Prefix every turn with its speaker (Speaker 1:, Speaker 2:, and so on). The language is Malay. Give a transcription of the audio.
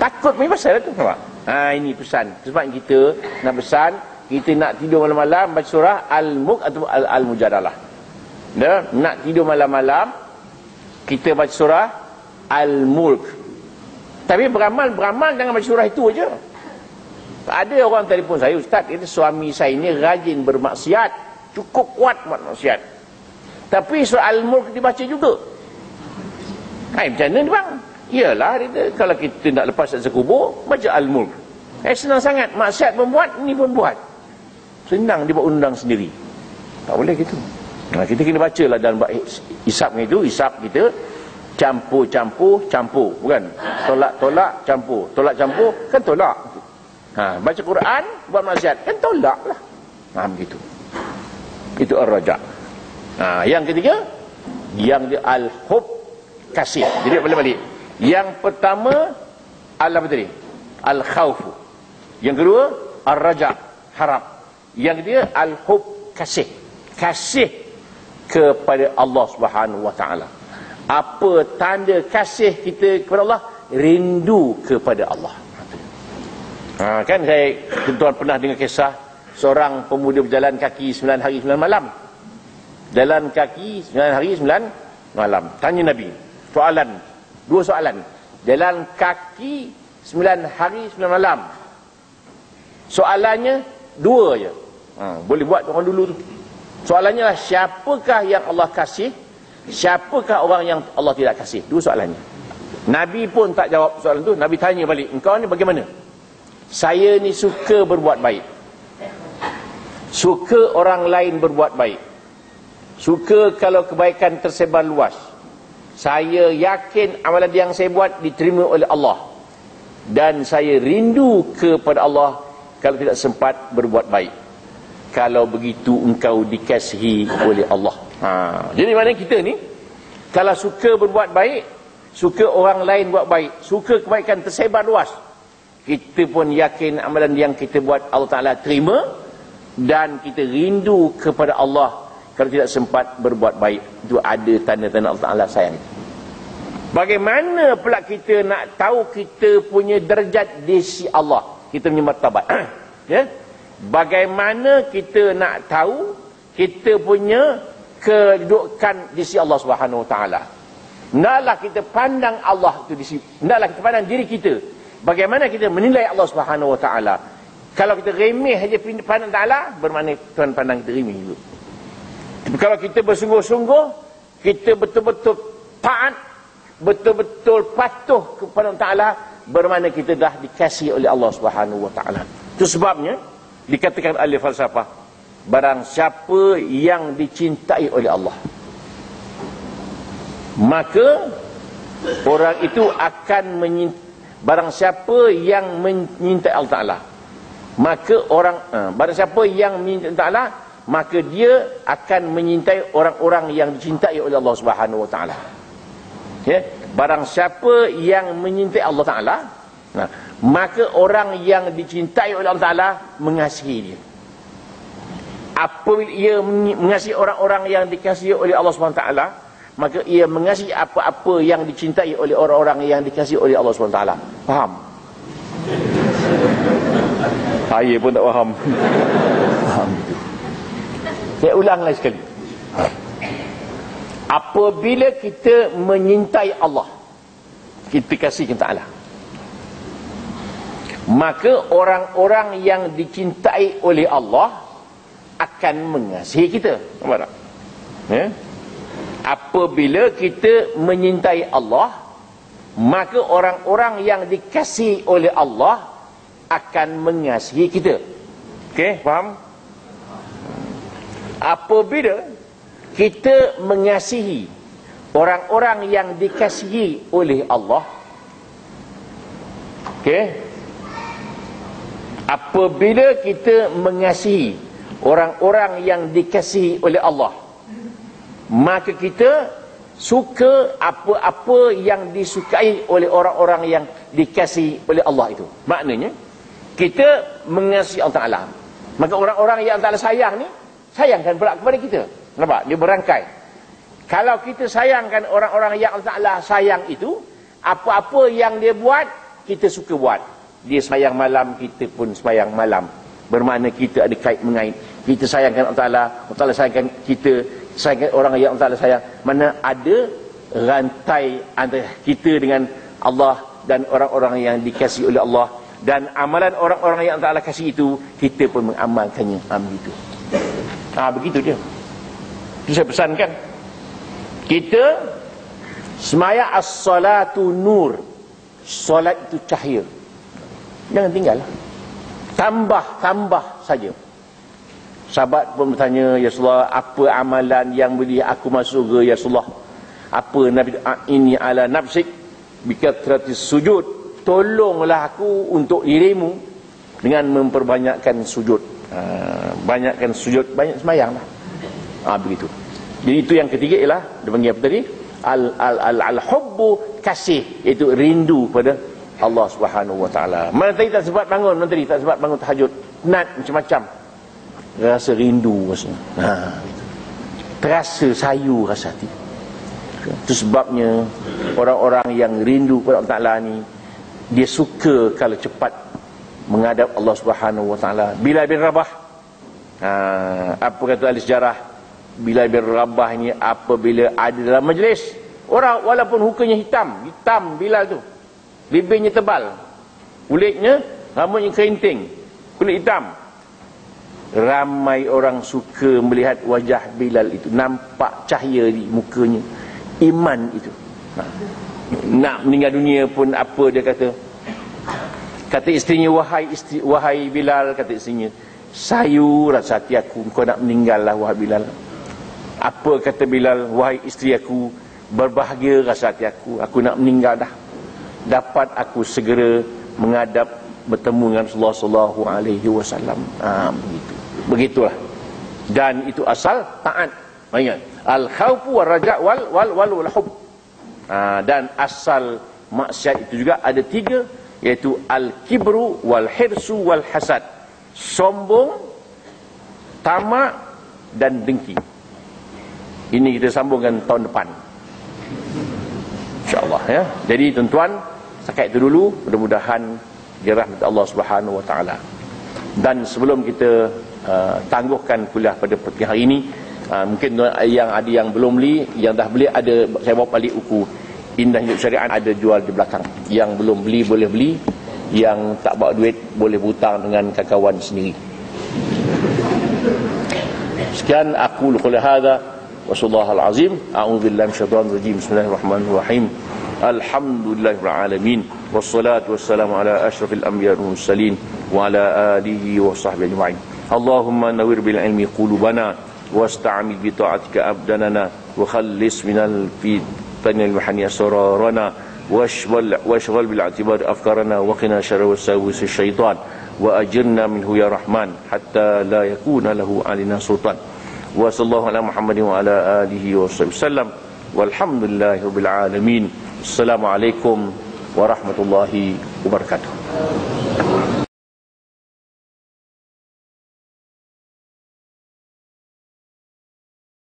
Speaker 1: Takut ni pasal tu, nampak? Ini pesan. Sebab kita nak pesan, kita nak tidur malam-malam baca surah Al-Mulk atau Al-Mujadalah. Nak tidur malam-malam, kita baca surah Al-Mulk. Tapi beramal jangan baca surah itu aja. Ada orang telefon saya, Ustaz, itu suami saya ni rajin bermaksiat, cukup kuat buat maksiat. Tapi surah Al-Mulk dibaca juga. Macam mana ni bang? Iyalah, kalau kita nak lepas azab kubur, baca Al-Mulk. Senang sangat. Maksiat pun buat, ni pun buat. Senang dia buat undang sendiri. Tak boleh gitu. Kita kena baca lah dalam hisap itu, hisap kita. Campur, bukan? Tolak, campur. Tolak, campur, kan tolak. Baca Quran, buat maksiat, kan tolak lah. Begitu. Itu Ar-Raja. Yang ketiga, yang dia Al-Hub, kasih. Jadi balik. Yang pertama apa tadi? Al-Khawfu. Yang kedua Ar-Raja, harap. Yang ketiga Al-Hub, kasih. Kasih kepada Allah Subhanahu wa taala. Apa tanda kasih kita kepada Allah? Rindu kepada Allah. Kan saya, tuan pernah dengar kisah seorang pemuda berjalan kaki 9 hari 9 malam. Jalan kaki 9 hari 9 malam. Tanya Nabi, dua soalan. Jalan kaki 9 hari 9 malam. Soalannya dua je. Boleh buat orang dulu tu. Soalannya lah, siapakah yang Allah kasih? Siapakah orang yang Allah tidak kasih? Dua soalannya. Nabi pun tak jawab soalan tu. Nabi tanya balik, engkau ni bagaimana? Saya ni suka berbuat baik. Suka orang lain berbuat baik. Suka kalau kebaikan tersebar luas. Saya yakin amalan yang saya buat diterima oleh Allah. Dan saya rindu kepada Allah kalau tidak sempat berbuat baik. Kalau begitu engkau dikasihi oleh Allah. Jadi mana kita ni, kalau suka berbuat baik, suka orang lain buat baik, suka kebaikan tersebar luas, kita pun yakin amalan yang kita buat Allah Ta'ala terima. Dan kita rindu kepada Allah kalau tidak sempat berbuat baik. Itu ada tanda-tanda Allah Ta'ala sayang. Bagaimana pula kita nak tahu kita punya derajat di sisi Allah, kita punya martabat? Bagaimana kita nak tahu kita punya kedudukan di sisi Allah Subhanahu Wa Taala? Hendaklah kita pandang Allah itu di sisi, hendaklah kita pandang diri kita. Bagaimana kita menilai Allah Subhanahu Wa Taala? Kalau kita remeh saja pandang Taala, bermakna Tuhan pandang kita remeh juga. Kalau kita bersungguh-sungguh, kita betul-betul taat, betul-betul patuh kepada Allah Ta'ala, bermakna kita dah dikasihi oleh Allah Subhanahu Wa Ta'ala. Itu sebabnya dikatakan oleh falsafah, barang siapa yang dicintai oleh Allah, maka orang itu akan barang siapa yang menyintai Allah Ta'ala, maka barang siapa yang menyintai Allah Ta'ala, maka dia akan menyintai orang-orang yang dicintai oleh Allah Subhanahu Wa Ta'ala. Barang siapa yang menyintai Allah Ta'ala, maka orang yang dicintai oleh Allah Ta'ala mengasihi dia. Apabila ia mengasihi orang-orang yang dikasihi oleh Allah Subhanahu Wa Ta'ala, maka ia mengasihi apa-apa yang dicintai oleh orang-orang yang dikasihi oleh Allah Subhanahu Wa Ta'ala. Faham? Saya pun tak faham. Faham. Saya ulang lagi sekali. Apabila kita menyintai Allah, kita kasih kita Allah, maka orang-orang yang dicintai oleh Allah akan mengasihi kita. Nampak tak? Apabila kita menyintai Allah, maka orang-orang yang dikasihi oleh Allah akan mengasihi kita. Okey, faham? Apabila kita mengasihi orang-orang yang dikasihi oleh Allah, okey, apabila kita mengasihi orang-orang yang dikasihi oleh Allah, maka kita suka apa-apa yang disukai oleh orang-orang yang dikasihi oleh Allah itu. Maknanya kita mengasihi Allah Ta'ala, maka orang-orang yang Allah Ta'ala sayang ni, sayangkan pula kepada kita. Nampak? Dia berangkai. Kalau kita sayangkan orang-orang yang Allah Ta'ala sayang itu, Apa-apa yang dia buat, kita suka buat. Dia sembahyang malam, kita pun sembahyang malam. Bermakna kita ada kait mengait. Kita sayangkan Allah Ta'ala sayangkan kita, sayangkan orang yang Allah Ta'ala sayang. Mana ada rantai antara kita dengan Allah dan orang-orang yang dikasihi oleh Allah. Dan amalan orang-orang yang Allah Ta'ala kasih itu, kita pun mengamalkannya. Begitu. Begitu dia. Itu saya pesankan. Kita semaya as-salatu nur. Solat itu cahaya. Jangan tinggal. Tambah saja. Sahabat pun bertanya, ya Rasulullah, apa amalan yang boleh aku masuk surga, ya Rasulullah? Apa Nabi ini ala nafsik bikatratis sujud. Tolonglah aku untuk dirimu dengan memperbanyakkan sujud. Banyakkan sujud, banyak sembahyang lah. Begitu. Jadi itu yang ketiga ialah dia panggil apa tadi? Al-hubbu kasih, iaitu rindu pada Allah Subhanahu wa taala. Mana tadi tak sempat bangun, menteri tak sempat bangun tahajud, penat macam-macam. Rasa rindu rasanya. Terasa sayu rasa hati. Itu sebabnya orang-orang yang rindu pada Allah Taala ni, dia suka kalau cepat menghadap Allah Subhanahu wa taala. Bilal bin Rabah, apa kata ahli sejarah, Bilal bin Rabah ni apabila ada dalam majlis, orang walaupun hukanya hitam Bilal tu, bibirnya tebal, kulitnya, rambutnya kerinting, kulit hitam, ramai orang suka melihat wajah Bilal itu, nampak cahaya di mukanya, iman itu. Nak meninggal dunia pun apa dia kata isterinya, wahai Bilal, kata isterinya, sayu rasa hati aku, kau nak meninggal lah wahai Bilal. Apa kata Bilal, wahai isteri aku, berbahagia rasa hati aku nak meninggal dah, dapat aku segera menghadap bertemu dengan Rasulullah sallallahu alaihi wasallam. Begitulah. Dan itu asal taat. Ingat, al-khawfu war-raja wal hub. Dan asal maksiat itu juga ada tiga, iaitu al-kibru wal-hirsu wal-hasad. Sombong, tamak dan dengki. Ini kita sambungkan tahun depan, InsyaAllah ya. Jadi tuan-tuan, setakat itu dulu. Mudah-mudahan dirahmati Allah Subhanahu wa taala. Dan sebelum kita tangguhkan kuliah pada pagi hari ini, mungkin yang ada yang belum beli, yang dah beli ada, saya bawa balik buku Indah Hidup Syariat, ada jual di belakang. Yang belum beli boleh beli, yang tak bawa duit boleh berhutang dengan kawan sendiri. Sekian aku qul hadza wa sallallahu alazim. A'udzubillahi minasyaitonir rajim. Bismillahirrahmanirrahim. Alhamdulillahirabbil alamin. Wassalatu wassalamu ala asyrafil anbiya'i wal mursalin wa ala alihi wa sahbihi ajma'in. Allahumma nawwir bil ilmi qulubana wasta'mil bi ta'atika abdanana wa khallis minal fitanil mahani asrarana washghal bil i'tibar afkarana wa qina syarra wasawis syaitan wa ajirna minhu ya rahman hatta la yakuna lahu alina sultan. Wa sallallahu ala Muhammadin wa ala alihi wa sallam walhamdulillahirabbil alamin. Assalamualaikum warahmatullahi wabarakatuh.